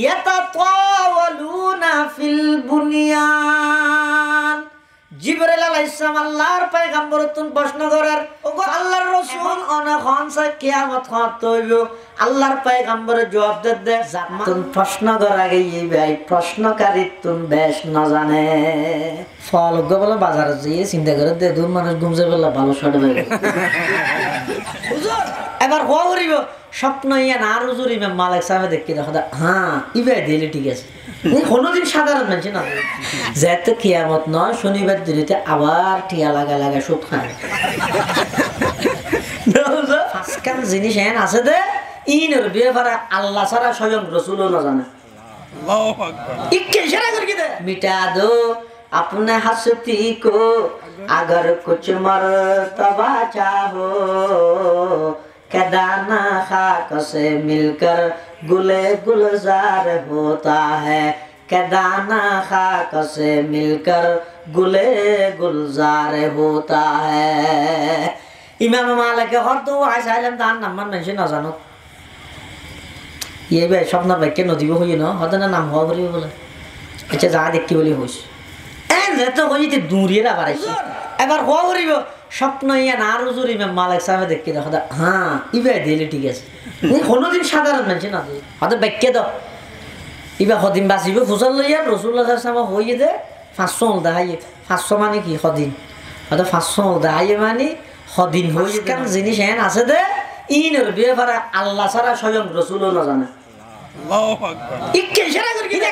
ইয়াতাতাওয়ালুনা feel বুনিয়ান। জিবরাইল আলাইহিস সালাম আল্লাহর পয়গম্বরতুন প্রশ্ন করার, ওগো আল্লাহর রাসূল অনেক হনসা কিয়ামত হত হইব। আল্লাহর পয়গম্বরে জবাব দে তুন প্রশ্ন করার আগে এই ভাই প্রশ্নকারী তুন বেশ না জানে। ফল গো বলে বাজারে গিয়ে চিন্তা করে দে দুন মানুষ ঘুমছে বলে ভালো শট বের হুজুর এবার হওয়া করিব স্বপ্ন ইয়া না হুজুর ইমাম মালিক সাহেব দেখি দেখো হ্যাঁ ইবে দিলে ঠিক আছে। কোনোদিন সাধারণ মানুষ না যেতে কিয়ামত নয় শনিবার দিনতে আবার টিয়া লাগা লাগা সুদ খায়। আজকাল জিনিস এন আছে দে ইনের বিয়ে ভাড়া আল্লাহ ছাড়া স্বয়ং রসুলও না জানে। মিটা দো अपने हस्ती को अगर कुछ मर्तबा चाहो दाना खाक से मिलकर गुले गुलजार होता है दाना खाक से मिलकर गुले गुलजार होता है। इमाम मालिक हर दो आइसाइलम दान नम्बर मेंशन ना जानो ये भी स्वप्न वाक्य नदी हो ना हद ना नाम हुआ बोली बोले अच्छा जा देख के बोली होश যেতে হইতে দূরিয়ে বাড়াইছে। এবার হওয়া করিব স্বপ্ন ইয়া না হুজুর ইমাম মালিক সাহেব দেখি দেখো হ্যাঁ ইবে দিলে ঠিক আছে। কোনোদিন সাধারণ মানুষ না হয়তো ব্যাখ্যা দাও ইবা সদিন বাঁচিব ফুচল লইয়া রসুল্লাহ সাহেব হইয়ে দে 500 দেখাইয়ে 500 মানে কি সদিন হয়তো 500 দেখাইয়ে মানে সদিন হইয়ে কারণ জিনিস এন আছে দে ইনের বিয়ে ভাড়া আল্লাহ ছাড়া স্বয়ং রসুলও না জানে।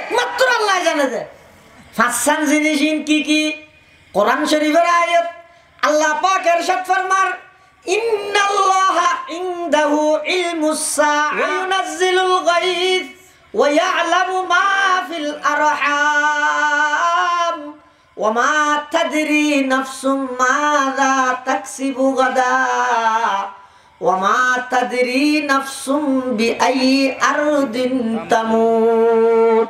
একমাত্র আল্লাহ জানে যে ফাসান জিনিস কি কোরআন শরীফের আয়াত আল্লাহ পাক ইরশাদ ফরমার ইন্নাল্লাহা ইনদাহু ইলমুস সাআ ইউনাজ্জিলুল গায়থ ওয়া ইয়ালামু মা ফিল আরহাম ওয়া মা তাদরি নাফসুম মাযা তাকসিবু গাদা ওয়া মা তাদরি নাফসুম বিআইয়ি আরদিন তামুত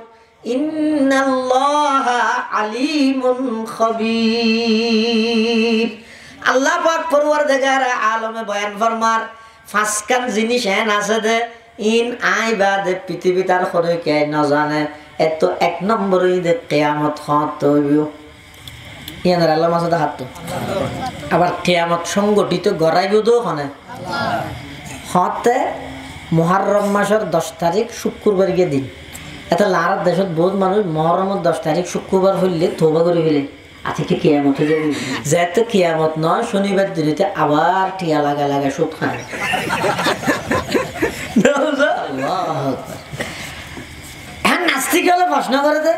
ইন্নাল্লাহা আলিমুন খবীর। আল্লাহ পাক পরওয়ারদিগার আলমে বয়ান ফরমার ফাসকান জিনিস এন আছে দে ইন আই বাদ পৃথিবী তার খরে কে না জানে এত এক নম্বরই দে কিয়ামত হত হইব। ইয়ানের আল্লাহ মাসুদ হাত আবার কিয়ামত সংগঠিত গড়াইব তো ওখানে হতে মুহররম মাসের 10 তারিখ শুক্রবার গিয়ে দিন এটা লারার দেশত বহুত মানুষ মহরমের 10 তারিখ শুক্রবার হইলে তওবা করে ফেলে আজকে কিয়ামত হয়ে যাবে। যেতে কিয়ামত নয় শনিবার দিনতে আবার টিয়া লাগা লাগা সুদ খায়। হ্যাঁ নাস্তিক হলে প্রশ্ন করে দে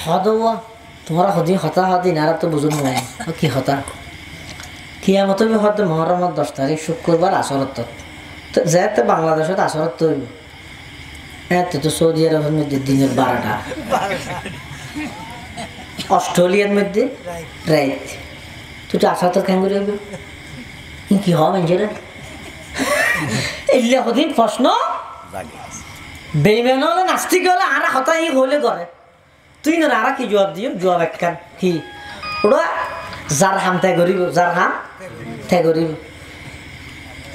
হদবা তোমার হদি হতা হদিন আর তো বুঝুন হয় কি হতা কিয়ামত হবে হতে মহরমের 10 তারিখ শুক্রবার আসরত তো যেতে বাংলাদেশত আসরত হইব এত তো সৌদি আরবের মধ্যে দিনের 12টা অস্ট্রেলিয়ার মধ্যে রাইট তুই তো আসা তো কেন করে কি হবে যেটা এগুলো কদিন প্রশ্ন বেইমান হলে নাস্তিক হলে আর হতাই হলে করে তুই না আর কি জবাব দিও জবাব একখান কি ওরা যার হাম তাই করিব যার হাম তাই করিব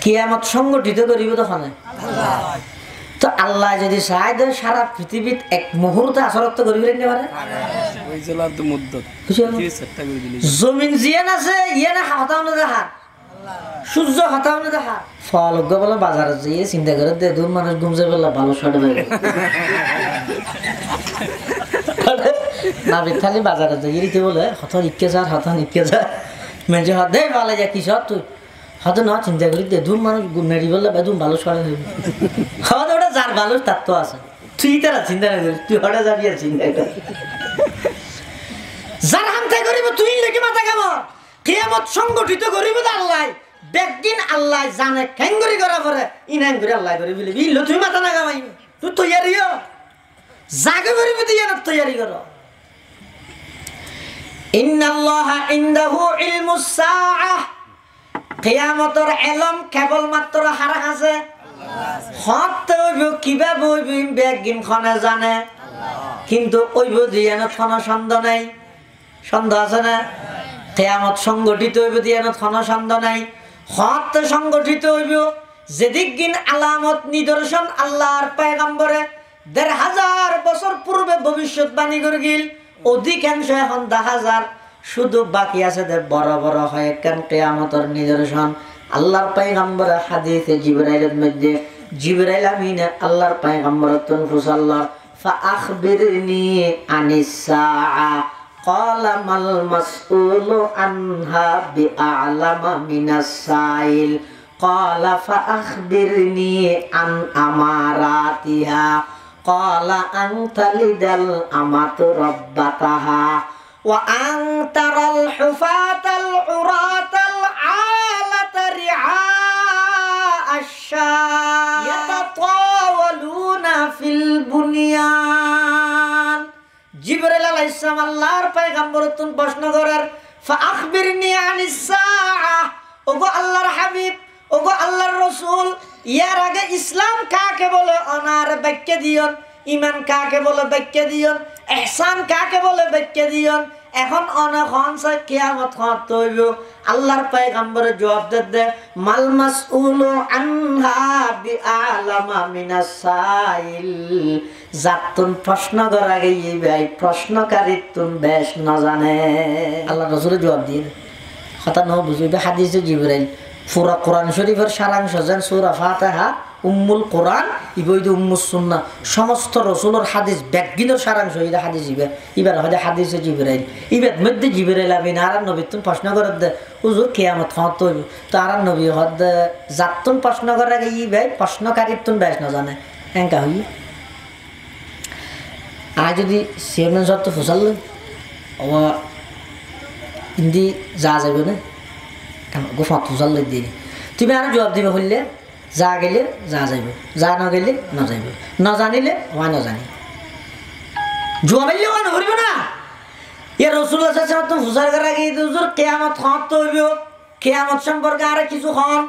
কিয়ামত সংগঠিত করিব তখন তো আল্লাহ যদি চায় দেয় সারা পৃথিবীত এক মুহূর্তে আসরত্ব করিব নিতে পারে জমিন জিয়ান আছে ইয়ে না হতাও না দেখা সূর্য হতাও না দেখা ফল বলে বাজারে যেয়ে চিন্তা করে দে দূর মানুষ ঘুমছে বললা ভালো শট বেরো নাবিদ খালি বাজারে যাই দিতে বলে হঠাৎ ইকে যা হঠাৎ ইকে যা মেজে হাত দে ভালো যা কি সব তুই হয়তো না চিন্তা করি দে দূর মানুষ মেরি বললে বেদুম ভালো সরে হইব হয়তো ওটা যার ভালো তার তো আছে তুই তারা চিন্তা না করিস তুই হঠাৎ যাবি আর চিন্তা কর যার হামতে করিব তুই লেগে মাথা কামড় কিয়ামত সংগঠিত করিব আল্লাহ বেগদিন আল্লাহ জানে খেঙ্গুরি করা পরে ইনাম করে আল্লাহ করে বলি বিল তুই মাথা না কামাই তুই তৈয়ারিও জাগে করিব দিয়ে না তৈয়ারি কর ইন্নাল্লাহা ইনদাহু ইলমুস সাআহ কিয়ামতের ইলম কেবল মাত্র হার আছে হত হইব কিভাবে হইব বেগদিন খনে জানে কিন্তু ওইব দিয়ানো কোনো সন্দেহ নাই সন্দেহ আছে না কিয়ামত সংগঠিত হইব দিয়ানো কোনো সন্দেহ নাই হত সংগঠিত হইব যেদিক দিন আলামত নিদর্শন আল্লাহর পয়গম্বরে ১৫০০ ভবিষ্যৎবাণী করে গিল অধিকাংশ এখন দেখা যার শুধু বাকি আছে দে বড় বড় হয় কেন কিয়ামতের নিদর্শন। আল্লাহর পয়গম্বর হাদিসে জিবরাইলের মধ্যে জিবরাইল আমিনে আল্লাহর পয়গম্বর তুন ফুসাল্লাহ ফাআখবিরনি আনিস সাআ ক্বালা মাল মাসউলু আনহা বিআলামা মিনাস সাইল ক্বালা ফাআখবিরনি আন আমারাতিহা ক্বালা আন তালিদাল আমাতু রাব্বাতাহা ওয়া আন তারাল হুফাতাল উরাতাল আলাতা রিআ আশ-শাহ ইয়াতাতাওয়ালুনা ফিল বুনিয়ান। জিবরাইল আলাইহিস সালাম আল্লাহর পয়গম্বর তুন প্রশ্ন করার ফাআখবিরনি আনিস সাআ, ওগো আল্লাহর হাবিব, ওগো আল্লাহর রাসূল, ইয়ার আগে ইসলাম কাকে বলে অনার ব্যাখ্যা দিয়ন, ইমান কাকে বলে ব্যাখ্যা দিয়ন, ইহসান কাকে বলে ব্যাখ্যা দিয়ন। এখন অনখন সে কিয়ামত হত হইব। আল্লাহর পয়গম্বর জবাব দে মাল মাসউলু আনহা বিআলামা মিনাস সাইল, জাতুন প্রশ্ন করা গিয়ে ভাই প্রশ্নকারী তুন বেশ না জানে। আল্লাহ রাসূল জবাব দিয়ে কথা ন বুঝিবে হাদিসে জিবরাইল পুরা কোরআন শরীফের সারাংশ যেন সূরা ফাতিহা উম্মুল কোরআন ইবৈদ উম্মুস সুন্নাহ সমস্ত রাসূলের হাদিস ব্যাগিনের সারাংশ ইদা হাদিস ইবার হদে হাদিসে জিবরাইল ইবার মধ্যে জিবরাইল আমিন আর নবী তুন প্রশ্ন করে দে হুজুর কিয়ামত হত হইব। তো আর নবী হদ জাতুন প্রশ্ন করে আগে ই ভাই প্রশ্নকারী তুন বেশ না জানে এঙ্কা হই। আর যদি চেয়ারম্যান সাহেব তো ফুসাল ও হিন্দি যা যাবে না গোফাত ফুসাল দিয়ে তুমি আর জবাব দিবে হইলে যা গেলে যা যাইব, যা না গেলে না যাইব, না জানিলে হয় না জানি জবাইলে হয় না করিব না। ইয়ে রাসূলুল্লাহ সাল্লাল্লাহু আলাইহি ওয়াসাল্লাম ফুসার করা গিয়ে হুজুর কিয়ামত হত হইব, কিয়ামত সম্পর্কে আর কিছু হন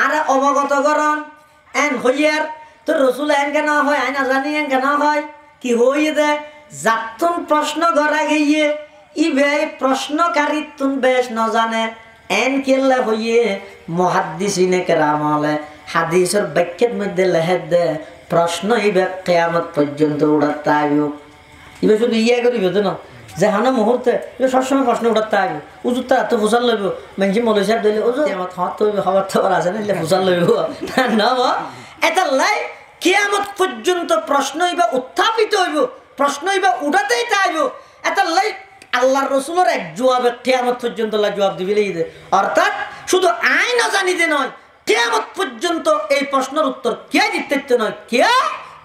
আর অবগত করন এন হইয়ার। তো রাসূল এন কেন হয় আই না জানি এন কেন হয় কি হইয়ে দে জাতুন প্রশ্ন করা গিয়ে ইবে প্রশ্নকারী তুন বেশ না জানে এন কেল্লা হইয়ে মুহাদ্দিসিনে কেরাম হলে হাদিসের ব্যাখ্যার মধ্যে লেখে দে প্রশ্ন ইবে কিয়ামত পর্যন্ত উড়াতে আইব। ইবে শুধু ইয়ে করিব তো না যে হানা মুহূর্তে ইবে সবসময় প্রশ্ন উড়াতে আইব। উজুর তা তো ফুসাল লইব মেনজি মৌলভী সাহেব দিলে ওজু কিয়ামত হত হইব খবর তো আছে না ফুসাল লইব না এটা লাই কিয়ামত পর্যন্ত প্রশ্ন ইবে উত্থাপিত হইব, প্রশ্ন ইবে উড়াতেই আইব। এটা লাই আল্লাহর রাসূলের এক জবাবে কিয়ামত পর্যন্ত জবাব দিবিলে অর্থাৎ শুধু আই না জানিতে নয় কিয়ামত পর্যন্ত এই প্রশ্নের উত্তর কে দিতে নয় কে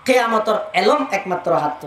কিয়ামতের এলম একমাত্র হাত।